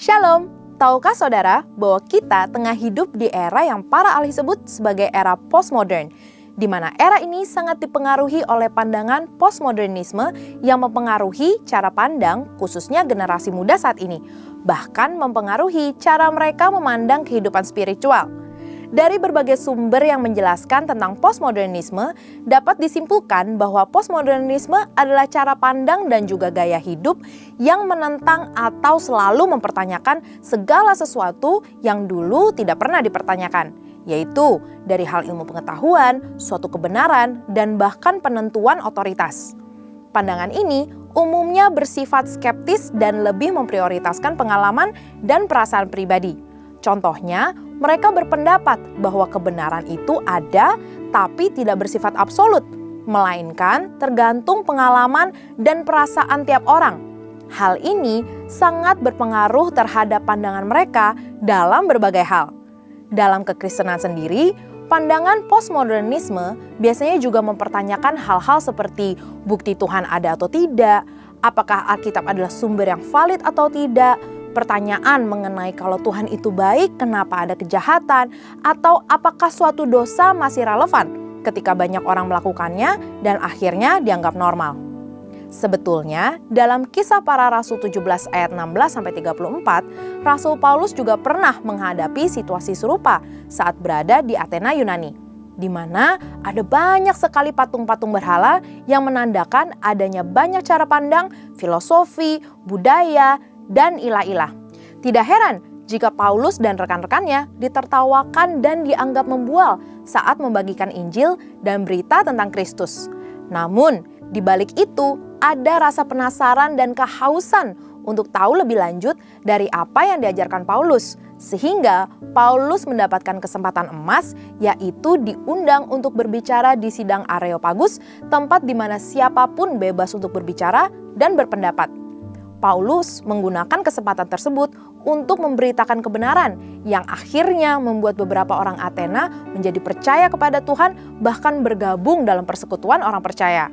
Shalom, tahukah saudara bahwa kita tengah hidup di era yang para ahli sebut sebagai era postmodern, di mana era ini sangat dipengaruhi oleh pandangan postmodernisme yang mempengaruhi cara pandang khususnya generasi muda saat ini, bahkan mempengaruhi cara mereka memandang kehidupan spiritual. Dari berbagai sumber yang menjelaskan tentang postmodernisme, dapat disimpulkan bahwa postmodernisme adalah cara pandang dan juga gaya hidup yang menentang atau selalu mempertanyakan segala sesuatu yang dulu tidak pernah dipertanyakan, yaitu dari hal ilmu pengetahuan, suatu kebenaran, dan bahkan penentuan otoritas. Pandangan ini umumnya bersifat skeptis dan lebih memprioritaskan pengalaman dan perasaan pribadi. Contohnya, mereka berpendapat bahwa kebenaran itu ada tapi tidak bersifat absolut, melainkan tergantung pengalaman dan perasaan tiap orang. Hal ini sangat berpengaruh terhadap pandangan mereka dalam berbagai hal. Dalam kekristenan sendiri, pandangan postmodernisme biasanya juga mempertanyakan hal-hal seperti bukti Tuhan ada atau tidak, apakah Alkitab adalah sumber yang valid atau tidak, pertanyaan mengenai kalau Tuhan itu baik, kenapa ada kejahatan, atau apakah suatu dosa masih relevan ketika banyak orang melakukannya dan akhirnya dianggap normal. Sebetulnya, dalam Kisah Para Rasul 17 ayat 16-34, Rasul Paulus juga pernah menghadapi situasi serupa saat berada di Athena, Yunani, di mana ada banyak sekali patung-patung berhala yang menandakan adanya banyak cara pandang, filosofi, budaya, dan ilah-ilah. Tidak heran jika Paulus dan rekan-rekannya ditertawakan dan dianggap membual saat membagikan Injil dan berita tentang Kristus. Namun, di balik itu ada rasa penasaran dan kehausan untuk tahu lebih lanjut dari apa yang diajarkan Paulus, sehingga Paulus mendapatkan kesempatan emas, yaitu diundang untuk berbicara di sidang Areopagus, tempat di mana siapapun bebas untuk berbicara dan berpendapat. Paulus menggunakan kesempatan tersebut untuk memberitakan kebenaran yang akhirnya membuat beberapa orang Athena menjadi percaya kepada Tuhan, bahkan bergabung dalam persekutuan orang percaya.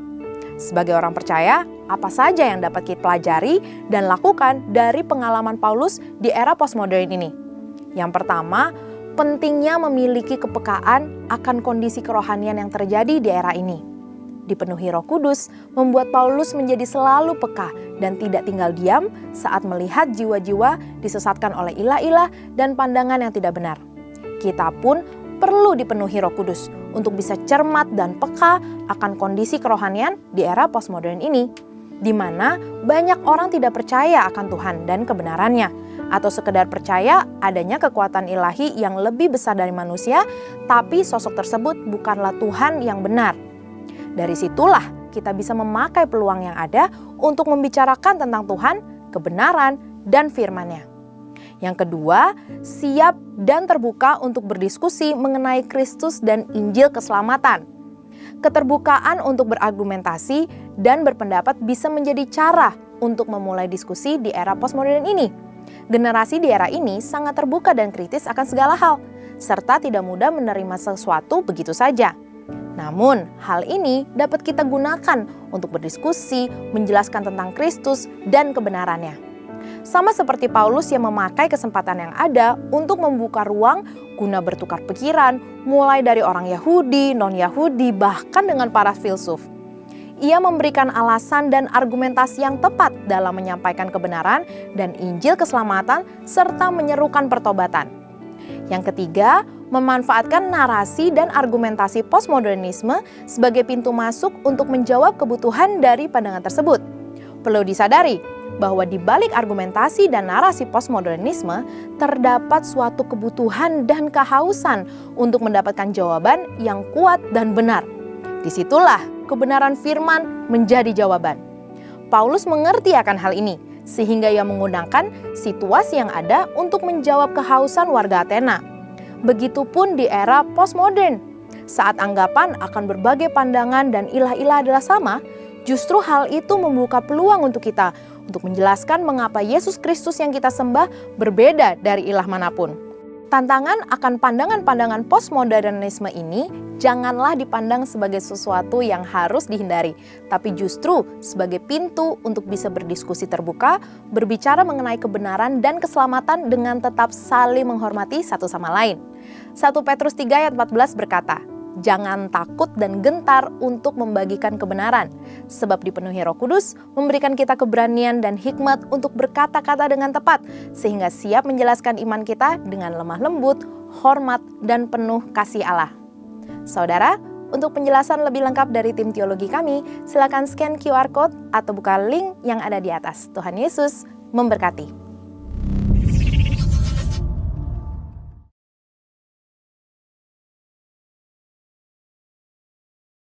Sebagai orang percaya, apa saja yang dapat kita pelajari dan lakukan dari pengalaman Paulus di era postmodern ini? Yang pertama, pentingnya memiliki kepekaan akan kondisi kerohanian yang terjadi di era ini. Dipenuhi Roh Kudus membuat Paulus menjadi selalu peka dan tidak tinggal diam saat melihat jiwa-jiwa disesatkan oleh ilah-ilah dan pandangan yang tidak benar. Kita pun perlu dipenuhi Roh Kudus untuk bisa cermat dan peka akan kondisi kerohanian di era postmodern ini, di mana banyak orang tidak percaya akan Tuhan dan kebenarannya, atau sekedar percaya adanya kekuatan ilahi yang lebih besar dari manusia, tapi sosok tersebut bukanlah Tuhan yang benar. Dari situlah kita bisa memakai peluang yang ada untuk membicarakan tentang Tuhan, kebenaran, dan firman-Nya. Yang kedua, siap dan terbuka untuk berdiskusi mengenai Kristus dan Injil keselamatan. Keterbukaan untuk berargumentasi dan berpendapat bisa menjadi cara untuk memulai diskusi di era postmodern ini. Generasi di era ini sangat terbuka dan kritis akan segala hal, serta tidak mudah menerima sesuatu begitu saja. Namun, hal ini dapat kita gunakan untuk berdiskusi, menjelaskan tentang Kristus dan kebenarannya. Sama seperti Paulus yang memakai kesempatan yang ada untuk membuka ruang guna bertukar pikiran, mulai dari orang Yahudi, non-Yahudi, bahkan dengan para filsuf. Ia memberikan alasan dan argumentasi yang tepat dalam menyampaikan kebenaran dan Injil keselamatan, serta menyerukan pertobatan. Yang ketiga, memanfaatkan narasi dan argumentasi postmodernisme sebagai pintu masuk untuk menjawab kebutuhan dari pandangan tersebut. Perlu disadari bahwa di balik argumentasi dan narasi postmodernisme terdapat suatu kebutuhan dan kehausan untuk mendapatkan jawaban yang kuat dan benar. Disitulah kebenaran firman menjadi jawaban. Paulus mengerti akan hal ini, sehingga ia menggunakan situasi yang ada untuk menjawab kehausan warga Athena. Begitupun di era postmodern, saat anggapan akan berbagai pandangan dan ilah-ilah adalah sama, justru hal itu membuka peluang untuk kita untuk menjelaskan mengapa Yesus Kristus yang kita sembah berbeda dari ilah manapun. Tantangan akan pandangan-pandangan postmodernisme ini janganlah dipandang sebagai sesuatu yang harus dihindari, tapi justru sebagai pintu untuk bisa berdiskusi terbuka, berbicara mengenai kebenaran dan keselamatan dengan tetap saling menghormati satu sama lain. 1 Petrus 3 ayat 14 berkata, "Jangan takut dan gentar untuk membagikan kebenaran, sebab dipenuhi Roh Kudus memberikan kita keberanian dan hikmat untuk berkata-kata dengan tepat, sehingga siap menjelaskan iman kita dengan lemah lembut, hormat, dan penuh kasih Allah." Saudara, untuk penjelasan lebih lengkap dari tim teologi kami, silakan scan QR Code atau buka link yang ada di atas. Tuhan Yesus memberkati.